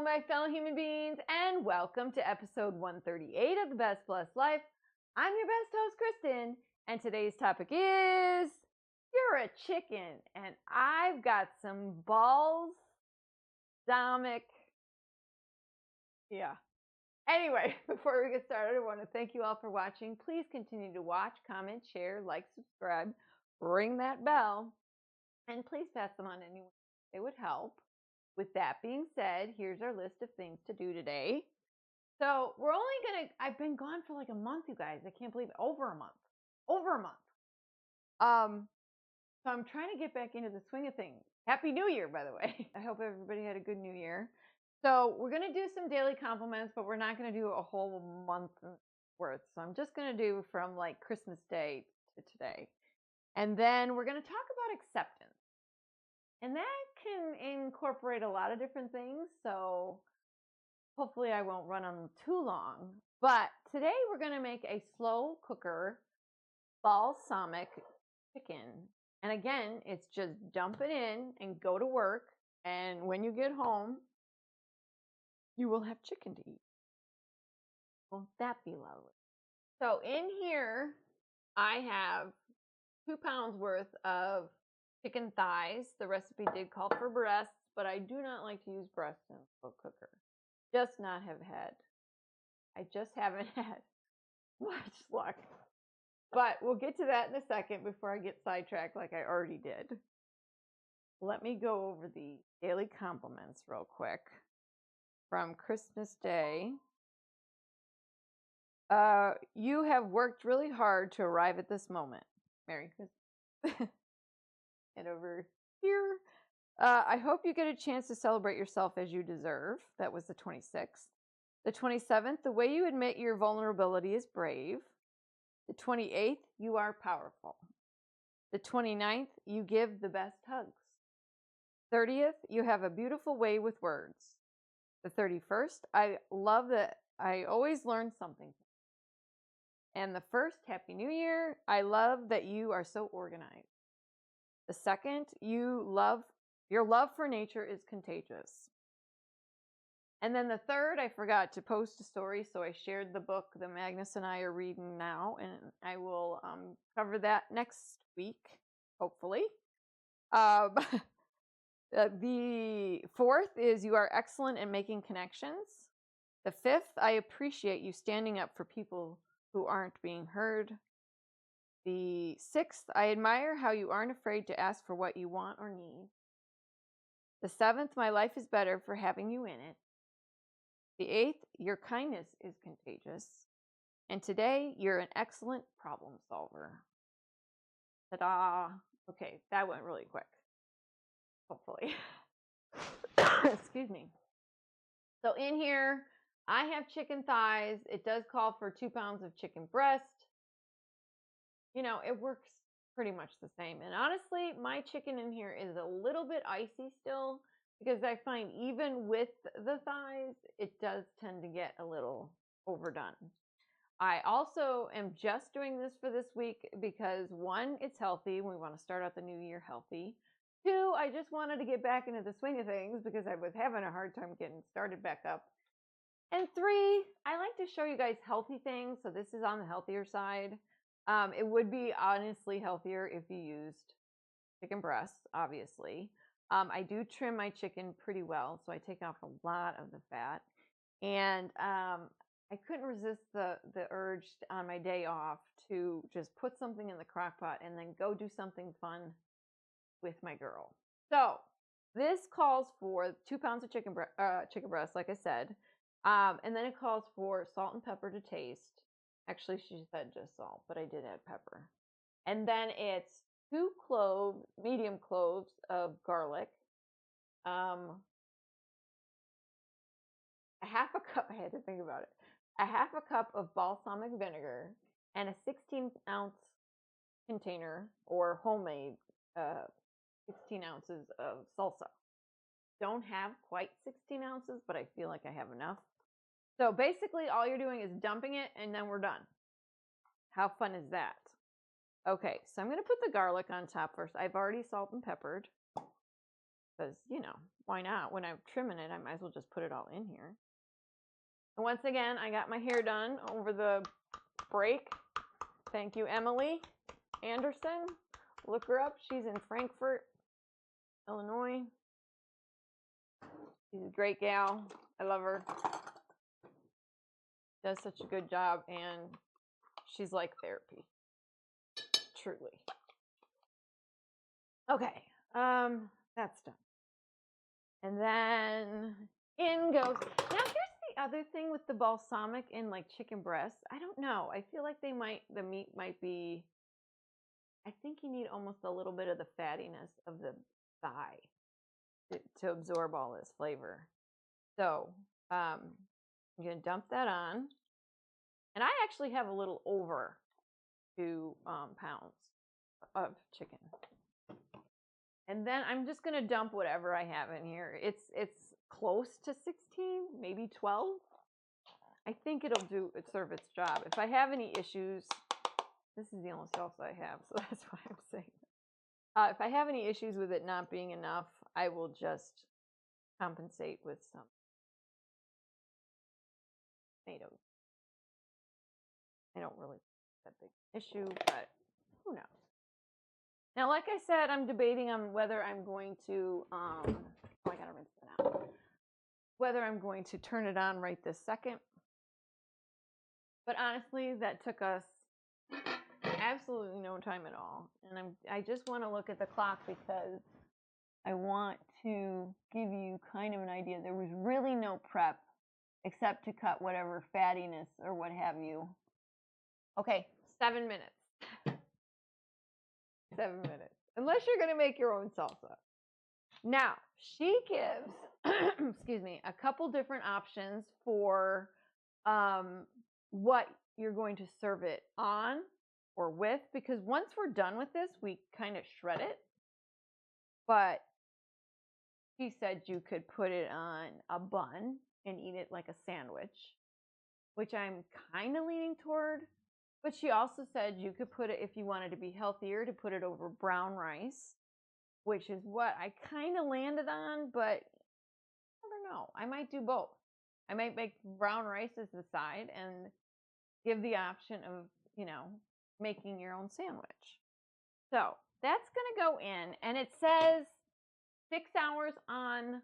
my fellow human beings, and welcome to episode 138 of the Best Blessed Life. I'm your best host, Kristen, and today's topic is you're a chicken, and I've got some Bals-amic. Yeah. Anyway, before we get started, I want to thank you all for watching. Please continue to watch, comment, share, like, subscribe, ring that bell, and please pass them on to anyone it would help. With that being said, here's our list of things to do today. So I've been gone for like a month, you guys. I can't believe it. Over a month. So I'm trying to get back into the swing of things. Happy New Year, by the way. I hope everybody had a good New Year. So we're going to do some daily compliments, but we're not going to do a whole month worth. So I'm just going to do from like Christmas Day to today. And then we're going to talk about acceptance. And that can incorporate a lot of different things, so hopefully I won't run on too long. But today we're going to make a slow cooker balsamic chicken. And again, it's just dump it in and go to work. And when you get home, you will have chicken to eat. Won't that be lovely? So in here, I have 2 pounds worth of chicken thighs. The recipe did call for breasts, but I do not like to use breasts in a slow cooker. I just haven't had much luck. But we'll get to that in a second before I get sidetracked like I already did. Let me go over the daily compliments real quick from Christmas Day. You have worked really hard to arrive at this moment. Merry Christmas. And over here, I hope you get a chance to celebrate yourself as you deserve. That was the 26th. The 27th, the way you admit your vulnerability is brave. The 28th, you are powerful. The 29th, you give the best hugs. 30th, you have a beautiful way with words. The 31st, I love that I always learn something. And the 1st, Happy New Year. I love that you are so organized. The 2nd, your love for nature is contagious. And then the 3rd, I forgot to post a story, so I shared the book that Magnus and I are reading now, and I will cover that next week, hopefully. The 4th is you are excellent at making connections. The 5th, I appreciate you standing up for people who aren't being heard. The 6th, I admire how you aren't afraid to ask for what you want or need. The 7th, my life is better for having you in it. The 8th, your kindness is contagious. And today, you're an excellent problem solver. Ta-da! Okay, that went really quick. Hopefully. Excuse me. So in here, I have chicken thighs. It does call for 2 pounds of chicken breast. You know, it works pretty much the same. And honestly, my chicken in here is a little bit icy still because I find even with the thighs, it does tend to get a little overdone. I also am just doing this for this week because 1, it's healthy. We want to start out the new year healthy. 2, I just wanted to get back into the swing of things because I was having a hard time getting started back up. And 3, I like to show you guys healthy things. So this is on the healthier side. It would be honestly healthier if you used chicken breasts, obviously. I do trim my chicken pretty well, so I take off a lot of the fat. And I couldn't resist the urge on my day off to just put something in the crock pot and then go do something fun with my girl. So this calls for 2 pounds of chicken breast, like I said. And then it calls for salt and pepper to taste. Actually, she said just salt, but I did add pepper. And then it's 2 medium cloves of garlic. A half a cup, I had to think about it. A half a cup of balsamic vinegar and a 16-ounce container or homemade 16 ounces of salsa. Don't have quite 16 ounces, but I feel like I have enough. So basically all you're doing is dumping it and then we're done. How fun is that? Okay, so I'm going to put the garlic on top first. I've already salt and peppered. because, you know, why not? When I'm trimming it, I might as well just put it all in here. And once again, I got my hair done over the break. Thank you, Emily Anderson. Look her up. She's in Frankfort, Illinois. She's a great gal. I love her. Does such a good job, and she's like therapy. Truly. Okay, that's done. And then in goes. Now here's the other thing with the balsamic in like chicken breasts. I don't know. I feel like the meat might be, I think you need almost a little bit of the fattiness of the thigh to absorb all this flavor. So I'm gonna dump that on. And I actually have a little over 2 pounds of chicken. And then I'm just gonna dump whatever I have in here. It's close to 16, maybe 12. I think it'll serve its job. If I have any issues, this is the only salsa I have, so that's why I'm saying that. If I have any issues with it not being enough, I will just compensate with some tomatoes. I don't really think that big issue, but who knows? Now, like I said, I'm debating on whether I'm going to, oh, I gotta rinse that out. Whether I'm going to turn it on right this second. But honestly, that took us absolutely no time at all. And I just want to look at the clock because I want to give you kind of an idea. There was really no prep except to cut whatever fattiness or what have you. Okay, 7 minutes. 7 minutes. Unless you're going to make your own salsa. Now, she gives, excuse me, a couple different options for what you're going to serve it on or with, because once we're done with this, we kind of shred it. But she said you could put it on a bun and eat it like a sandwich, which I'm kind of leaning toward. But she also said you could put it, if you wanted to be healthier, to put it over brown rice, which is what I kind of landed on, but I don't know. I might do both. I might make brown rice as the side and give the option of, you know, making your own sandwich. So that's going to go in, and it says 6 hours on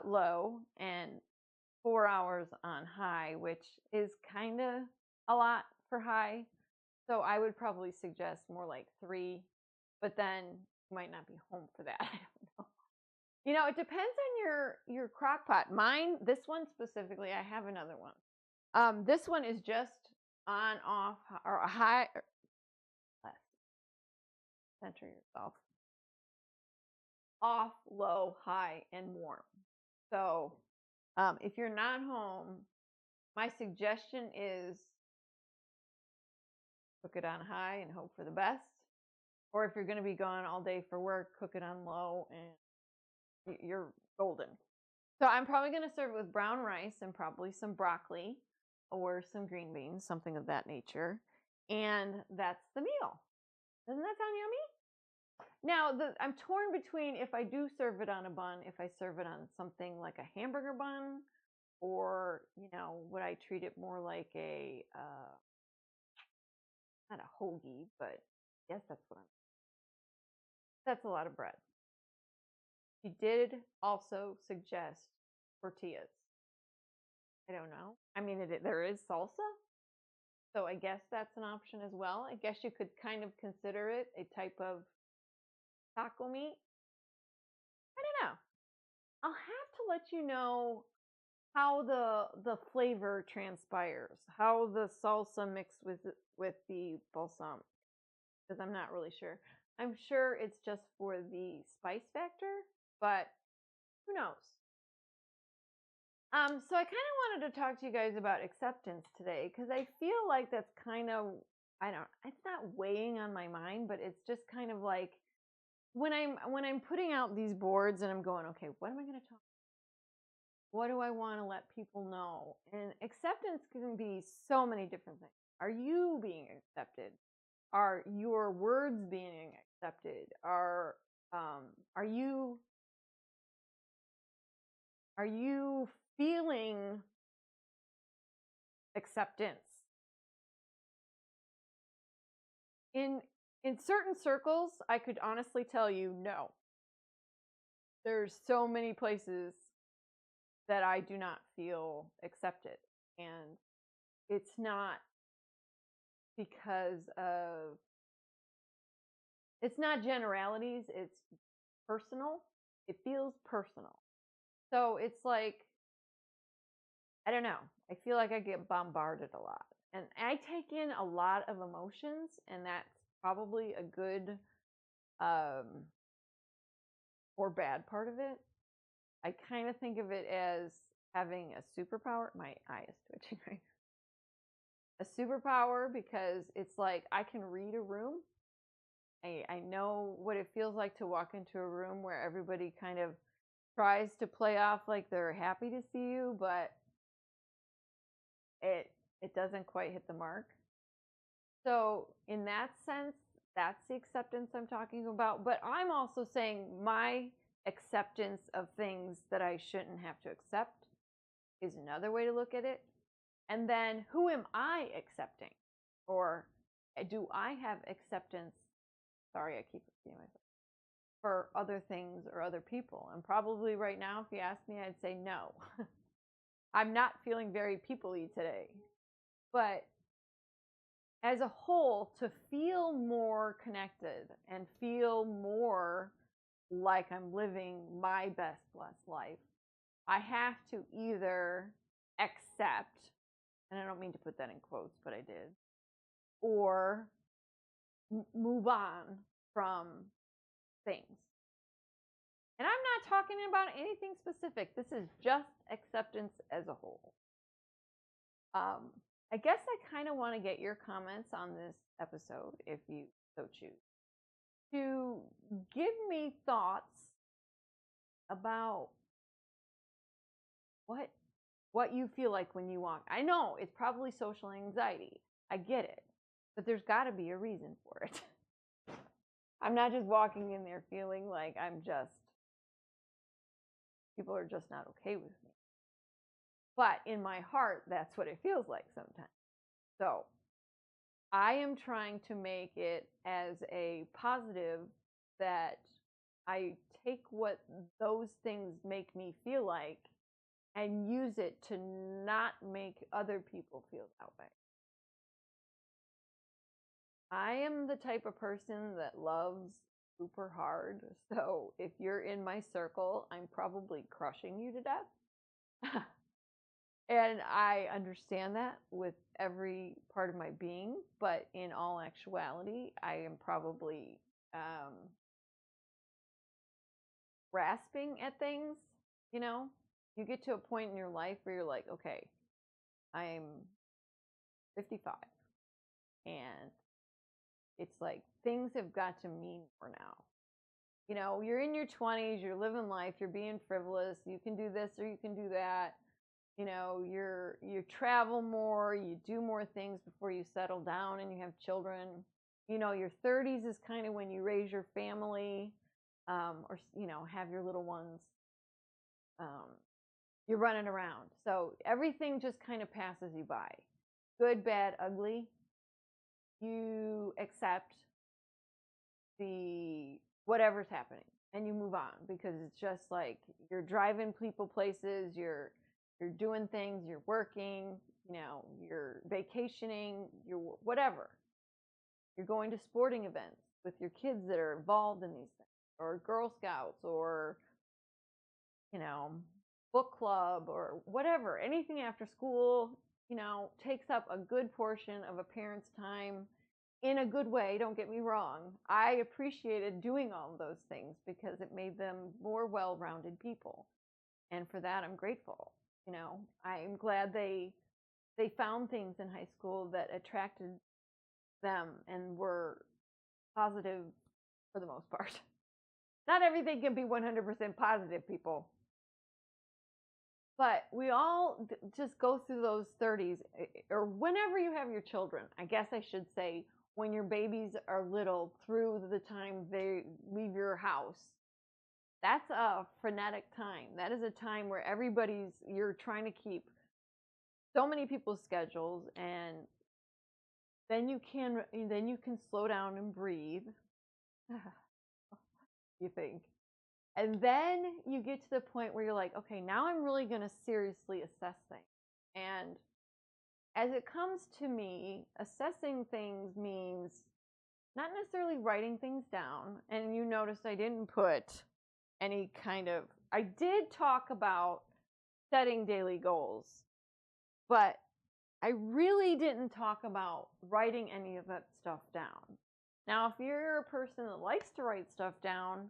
low and 4 hours on high, which is kind of a lot for high. So I would probably suggest more like 3, but then you might not be home for that. I don't know. You know, it depends on your crock pot. Mine, this one specifically, I have another one. This one is just on, off, or high, or less. Center yourself. Off, low, high, and warm. So if you're not home, my suggestion is cook it on high and hope for the best. Or if you're going to be gone all day for work, cook it on low and you're golden. So I'm probably going to serve it with brown rice and probably some broccoli or some green beans, something of that nature. And that's the meal. Doesn't that sound yummy? Now, I'm torn between if I do serve it on a bun, if I serve it on something like a hamburger bun, or, you know, would I treat it more like a, not a hoagie, but yes, that's what that's a lot of bread. She did also suggest tortillas. I don't know. I mean, there is salsa, so I guess that's an option as well. I guess you could kind of consider it a type of taco meat. I don't know. I'll have to let you know how the flavor transpires, how the salsa mixed with the balsamic, because I'm not really sure. I'm sure it's just for the spice factor, but who knows? So I kind of wanted to talk to you guys about acceptance today, because I feel like that's kind of, it's not weighing on my mind, but it's just kind of like when I'm putting out these boards and I'm going, okay, what am I going to talk about? What do I want to let people know? And acceptance can be so many different things. Are you being accepted? Are your words being accepted? Are you Are you feeling acceptance? In certain circles, I could honestly tell you no. There's so many places that I do not feel accepted. And it's not because of, it's not generalities, it's personal. It feels personal. So it's like, I don't know. I feel like I get bombarded a lot. And I take in a lot of emotions, and that's probably a good or bad part of it. I kind of think of it as having a superpower. My eye is twitching right now. A superpower, because it's like I can read a room. I know what it feels like to walk into a room where everybody kind of tries to play off like they're happy to see you, but it doesn't quite hit the mark. So in that sense, that's the acceptance I'm talking about. But I'm also saying my acceptance of things that I shouldn't have to accept is another way to look at it. And then who am I accepting? Or do I have acceptance? Sorry, I keep repeating myself. For other things or other people. And probably right now, if you ask me, I'd say no. I'm not feeling very people-y today. But as a whole, to feel more connected and feel more like I'm living my best blessed life, I have to either accept, and I don't mean to put that in quotes, but I did, or move on from things. And I'm not talking about anything specific. This is just acceptance as a whole. I guess I kind of want to get your comments on this episode, if you so choose, to give me thoughts about what you feel like when you walk. I know it's probably social anxiety. I get it. But there's got to be a reason for it. I'm not just walking in there feeling like people are just not okay with me. But in my heart, that's what it feels like sometimes. So I am trying to make it as a positive, that I take what those things make me feel like and use it to not make other people feel that way. I am the type of person that loves super hard. So if you're in my circle, I'm probably crushing you to death. And I understand that with every part of my being, but in all actuality, I am probably grasping at things. You know, you get to a point in your life where you're like, okay, I'm 55, and it's like things have got to mean more now. You know, you're in your 20s, you're living life, you're being frivolous, you can do this or you can do that. You know, you travel more, you do more things before you settle down and you have children. You know, your 30s is kind of when you raise your family, or have your little ones. You're running around, so everything just kind of passes you by, good, bad, ugly. You accept the whatever's happening and you move on, because it's just like you're driving people places, you're doing things, you're working, you're vacationing, you're whatever. You're going to sporting events with your kids that are involved in these things, or Girl Scouts, or book club, or whatever. Anything after school, takes up a good portion of a parent's time, in a good way. Don't get me wrong. I appreciated doing all of those things because it made them more well-rounded people. And for that, I'm grateful. I'm glad they found things in high school that attracted them and were positive for the most part. Not everything can be 100% positive, people. But we all just go through those 30s, or whenever you have your children. I guess I should say when your babies are little, through the time they leave your house. That's a frenetic time. That is a time where you're trying to keep so many people's schedules, and then you can slow down and breathe. You think. And then you get to the point where you're like, okay, now I'm really going to seriously assess things. And as it comes to me, assessing things means not necessarily writing things down. And you notice I didn't put any kind of, I did talk about setting daily goals, but I really didn't talk about writing any of that stuff down. Now, if you're a person that likes to write stuff down,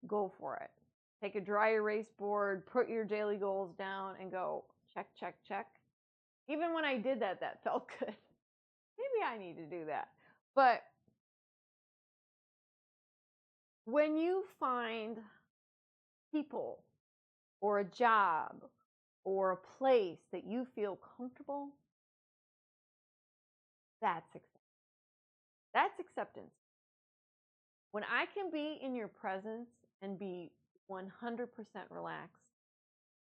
go for it. Take a dry erase board, put your daily goals down, and go check, check, check. Even when I did that, that felt good. Maybe I need to do that. But when you find people or a job or a place that you feel comfortable, that's acceptance. That's acceptance. When I can be in your presence and be 100% relaxed,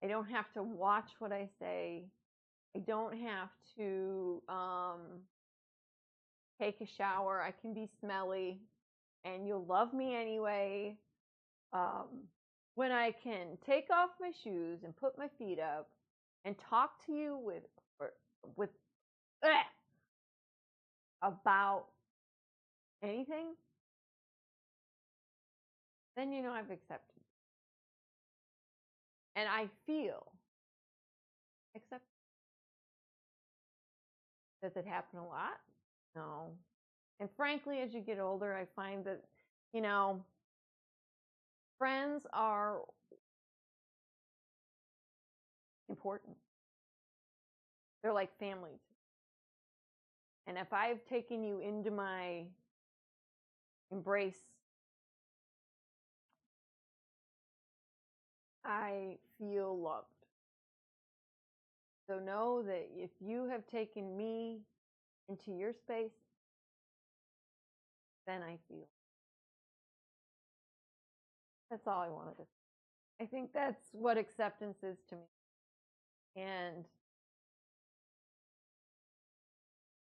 I don't have to watch what I say. I don't have to take a shower. I can be smelly and you'll love me anyway. When I can take off my shoes and put my feet up and talk to you with about anything, then you know I've accepted. And I feel accepted. Does it happen a lot? No. And frankly, as you get older, I find that, friends are important. They're like family. And if I've taken you into my embrace, I feel loved. So know that if you have taken me into your space, then I feel. That's all I wanted to say. I think that's what acceptance is to me. And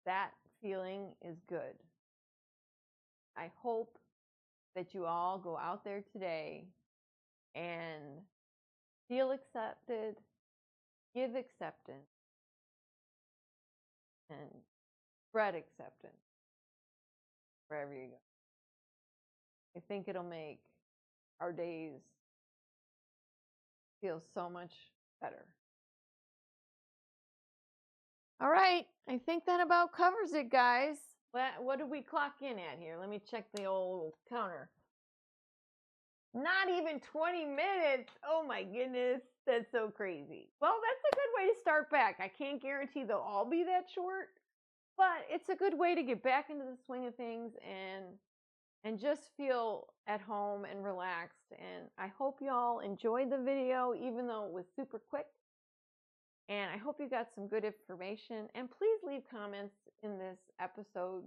that feeling is good. I hope that you all go out there today and feel accepted, give acceptance, and spread acceptance wherever you go. I think it'll make our days feel so much better. All right, I think that about covers it, guys. What did we clock in at here? Let me check the old counter. Not even 20 minutes. Oh my goodness, that's so crazy. Well, that's a good way to start back. I can't guarantee they'll all be that short, but it's a good way to get back into the swing of things and just feel at home and relaxed. And I hope y'all enjoyed the video, even though it was super quick. And I hope you got some good information. And please leave comments in this episode.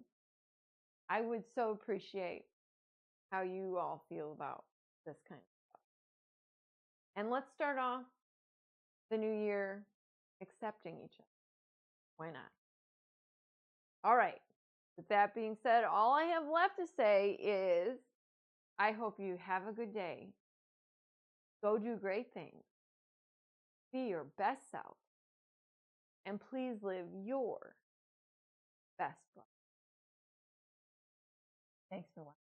I would so appreciate how you all feel about this kind of stuff. And let's start off the new year accepting each other. Why not? All right. With that being said, all I have left to say is I hope you have a good day. Go do great things. Be your best self. And please live your best life. Thanks for watching.